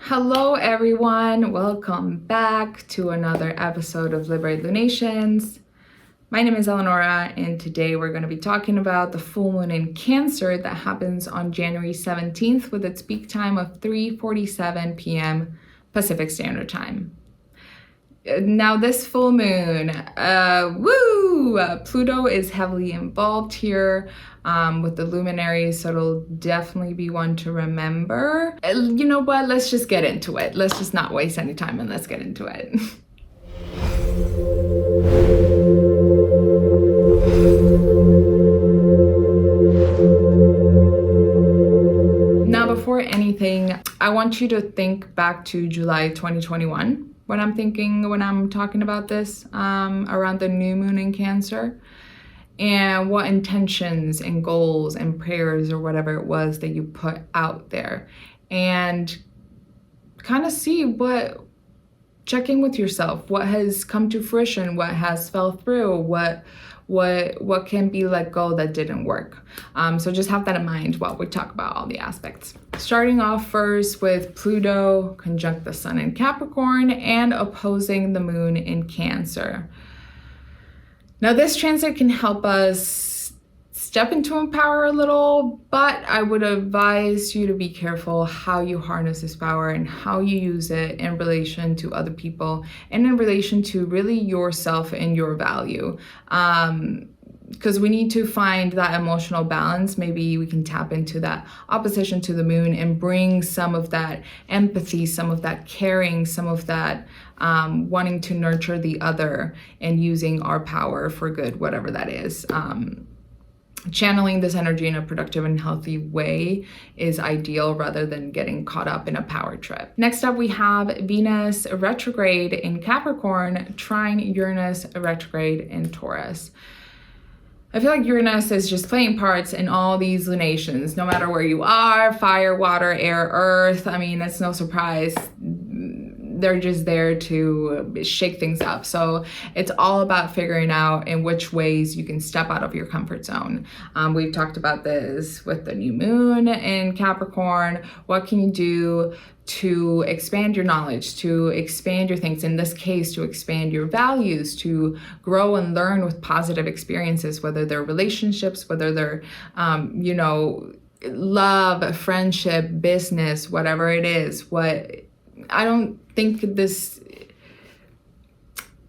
Hello everyone, welcome back to another episode of Liberate Lunations. My name is Eleonora and today we're going to be talking about the full moon in Cancer that happens on January 17th with its peak time of 3:47 p.m. Pacific Standard Time. Now this full moon, Pluto is heavily involved here with the luminaries, so it'll definitely be one to remember. You know what, let's just get into it. Let's just not waste any time and let's get into it. Now before anything, I want you to think back to July 2021. When I'm talking about this, around the new moon in Cancer, and what intentions and goals and prayers or whatever it was that you put out there, and kind of check in with yourself, what has come to fruition, what has fell through, what can be let go that didn't work. So just have that in mind while we talk about all the aspects. Starting off first with Pluto conjunct the sun in Capricorn and opposing the moon in Cancer. Now this transit can help us step into power a little, but I would advise you to be careful how you harness this power and how you use it in relation to other people and in relation to really yourself and your value. Because we need to find that emotional balance. Maybe we can tap into that opposition to the moon and bring some of that empathy, some of that caring, some of that wanting to nurture the other and using our power for good, whatever that is. Channeling this energy in a productive and healthy way is ideal rather than getting caught up in a power trip. Next up, we have Venus retrograde in Capricorn, trine Uranus retrograde in Taurus. I feel like Uranus is just playing parts in all these lunations, no matter where you are, fire, water, air, earth. I mean, it's no surprise. They're just there to shake things up. So it's all about figuring out in which ways you can step out of your comfort zone. We've talked about this with the new moon in Capricorn. What can you do to expand your knowledge, to expand your things, in this case, to expand your values, to grow and learn with positive experiences, whether they're relationships, whether they're, love, friendship, business, whatever it is. I don't think this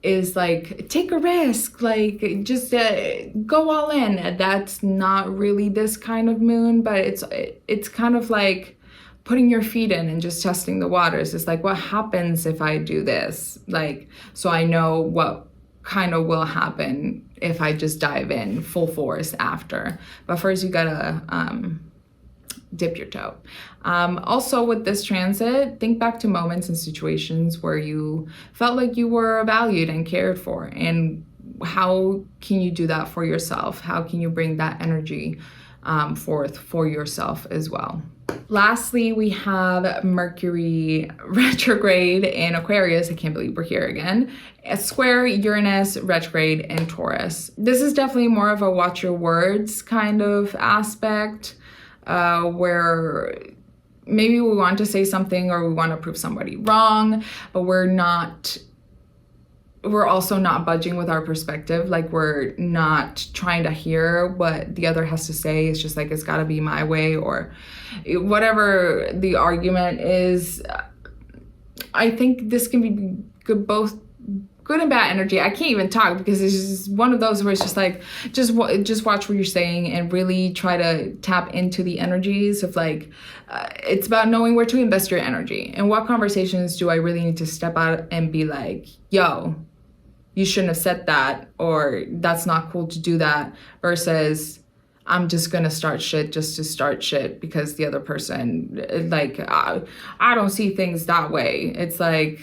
is like, take a risk, like just go all in. That's not really this kind of moon, but it's kind of like putting your feet in and just testing the waters. It's like, what happens if I do this? Like, so I know what kind of will happen if I just dive in full force after. But first you gotta dip your toe. Also with this transit, think back to moments and situations where you felt like you were valued and cared for, and how can you do that for yourself? How can you bring that energy forth for yourself as well? Lastly, we have Mercury retrograde in Aquarius. I can't believe we're here again. A square Uranus retrograde in Taurus. This is definitely more of a watch your words kind of aspect, where maybe we want to say something or we want to prove somebody wrong, but we're also not budging with our perspective. Like, we're not trying to hear what the other has to say. It's just like, it's got to be my way, or whatever the argument is. I think this can be good, both good and bad energy. I can't even talk because it's just one of those where it's just like, just watch what you're saying and really try to tap into the energies of like, it's about knowing where to invest your energy and what conversations do I really need to step out and be like, yo, you shouldn't have said that, or that's not cool to do that, versus I'm just gonna start shit just to start shit because the other person, like, I don't see things that way. It's like,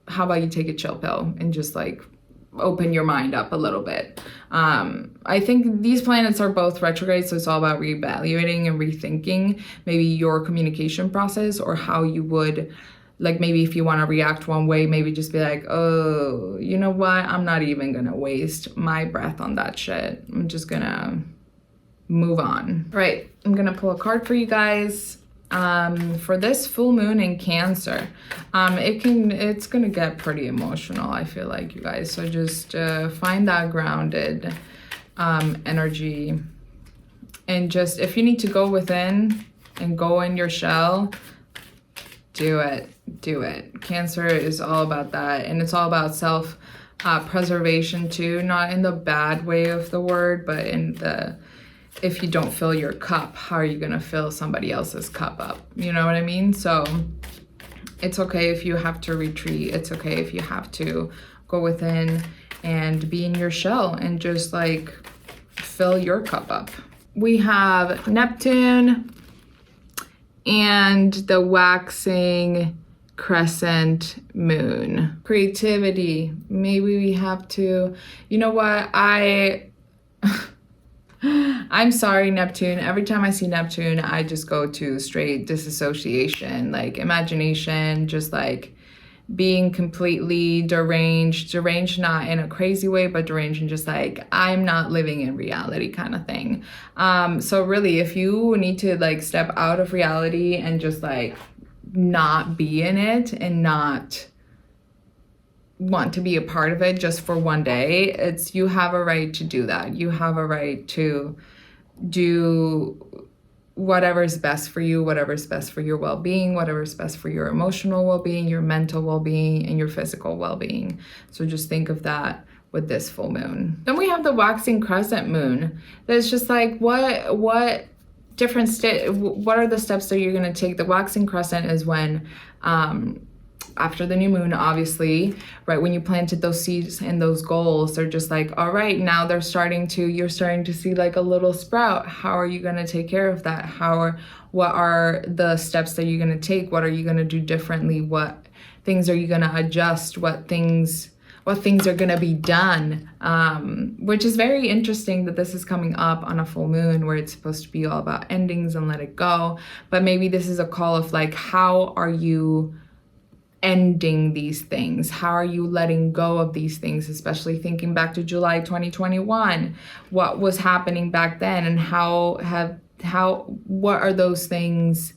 how about you take a chill pill and just like open your mind up a little bit. I think these planets are both retrograde, so it's all about reevaluating and rethinking maybe your communication process, or how you would, like, maybe if you want to react one way, maybe just be like, oh, you know what? I'm not even gonna waste my breath on that shit. I'm just gonna move on. Right, I'm gonna pull a card for you guys. For this full moon in Cancer, it's gonna get pretty emotional, I feel like, you guys. So just find that grounded energy, and just, if you need to go within and go in your shell, do it. Cancer is all about that, and it's all about self preservation too, not in the bad way of the word, but in the, if you don't fill your cup, how are you gonna fill somebody else's cup up? You know what I mean? So it's okay if you have to retreat. It's okay if you have to go within and be in your shell and just like fill your cup up. We have Neptune and the waxing crescent moon. Creativity. Maybe we have to, you know what? I'm sorry, Neptune. Every time I see Neptune, I just go to straight disassociation, like imagination, just like being completely deranged not in a crazy way, but deranged and just like, I'm not living in reality kind of thing. So really, if you need to like step out of reality and just like not be in it and not want to be a part of it just for one day, you have a right to do that. You have a right to do whatever's best for you, whatever's best for your well-being, whatever's best for your emotional well-being, your mental well-being, and your physical well-being. So just think of that with this full moon. Then we have the waxing crescent moon. That's just like, what are the steps that you're going to take? The waxing crescent is when after the new moon, obviously, right when you planted those seeds and those goals, they're just like, all right, now you're starting to see like a little sprout. How are you going to take care of that? What are the steps that you're going to take? What are you going to do differently? What things are you going to adjust? What things are going to be done? Which is very interesting that this is coming up on a full moon where it's supposed to be all about endings and let it go. But maybe this is a call of like, how are you ending these things? How are you letting go of these things? Especially thinking back to July 2021, what was happening back then, and what are those things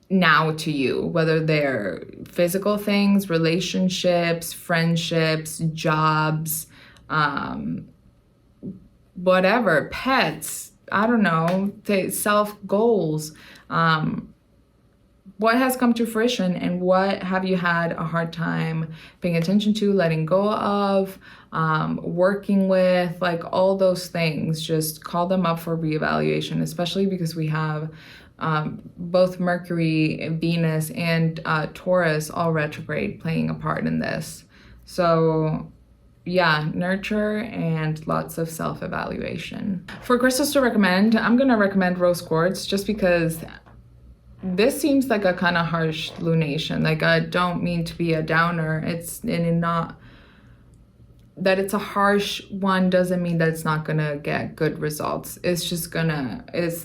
now to you, whether they're physical things, relationships, friendships, jobs, whatever, pets, I don't know, self goals, what has come to fruition, and what have you had a hard time paying attention to, letting go of, working with, like all those things. Just call them up for reevaluation, especially because we have both Mercury, Venus, and Taurus all retrograde playing a part in this. So yeah, nurture and lots of self-evaluation. For crystals to recommend, I'm gonna recommend rose quartz, just because this seems like a kind of harsh lunation. Like, I don't mean to be a downer. It's not that it's a harsh one doesn't mean that it's not gonna get good results. It's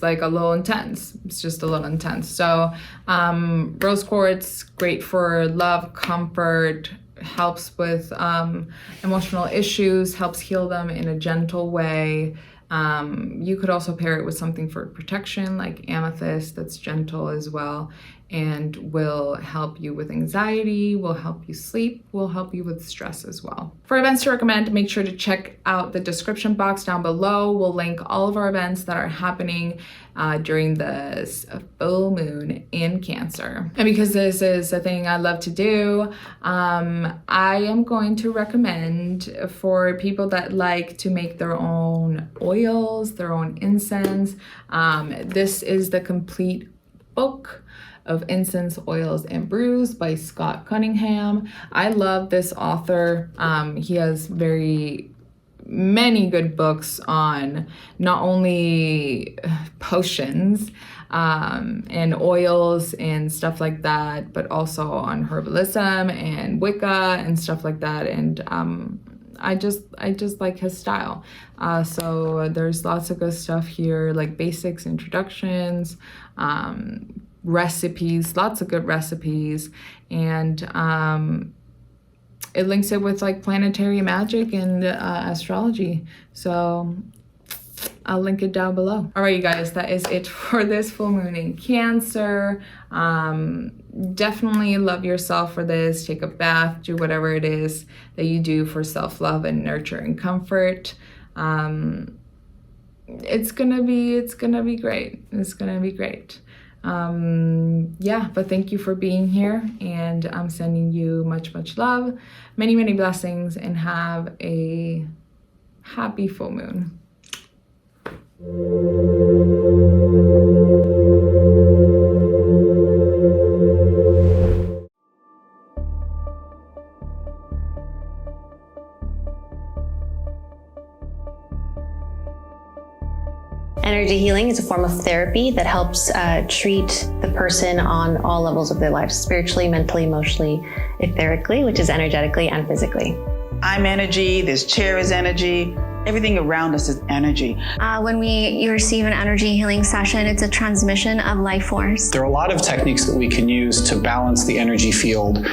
like a little intense. It's just a little intense. So rose quartz, great for love, comfort, helps with emotional issues, helps heal them in a gentle way. You could also pair it with something for protection, like amethyst, that's gentle as well, and will help you with anxiety, will help you sleep, will help you with stress as well. For events to recommend, make sure to check out the description box down below. We'll link all of our events that are happening during this full moon in Cancer. And because this is a thing I love to do, I am going to recommend for people that like to make their own oils, their own incense. This is the complete book of Incense, Oils, and Brews by Scott Cunningham. I love this author. He has very many good books on not only potions and oils and stuff like that, but also on herbalism and Wicca and stuff like that. And I just like his style. So there's lots of good stuff here, like basics, introductions, recipes, lots of good recipes, and it links it with like planetary magic and astrology. So I'll link it down below. All right, you guys, that is it for this full moon in Cancer. Definitely love yourself for this. Take a bath, do whatever it is that you do for self-love and nurture and comfort. It's gonna be great. It's gonna be great. Yeah, but thank you for being here, and I'm sending you much love, many blessings, and have a happy full moon. Energy healing is a form of therapy that helps treat the person on all levels of their life, spiritually, mentally, emotionally, etherically, which is energetically and physically. I'm energy, this chair is energy, everything around us is energy. When you receive an energy healing session, it's a transmission of life force. There are a lot of techniques that we can use to balance the energy field.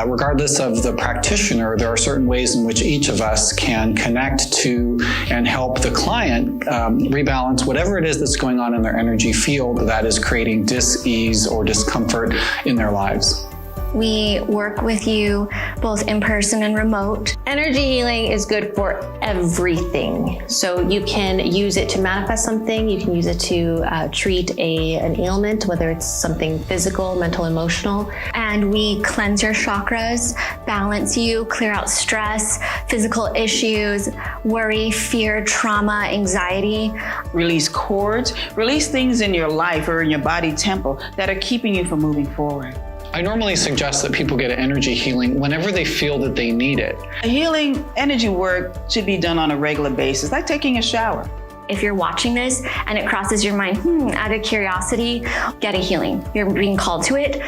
Regardless of the practitioner, there are certain ways in which each of us can connect to and help the client rebalance whatever it is that's going on in their energy field that is creating dis-ease or discomfort in their lives. We work with you both in person and remote. Energy healing is good for everything. So you can use it to manifest something. You can use it to treat an ailment, whether it's something physical, mental, emotional. And we cleanse your chakras, balance you, clear out stress, physical issues, worry, fear, trauma, anxiety. Release cords, release things in your life or in your body temple that are keeping you from moving forward. I normally suggest that people get an energy healing whenever they feel that they need it. Healing energy work should be done on a regular basis, like taking a shower. If you're watching this and it crosses your mind, out of curiosity, get a healing. You're being called to it.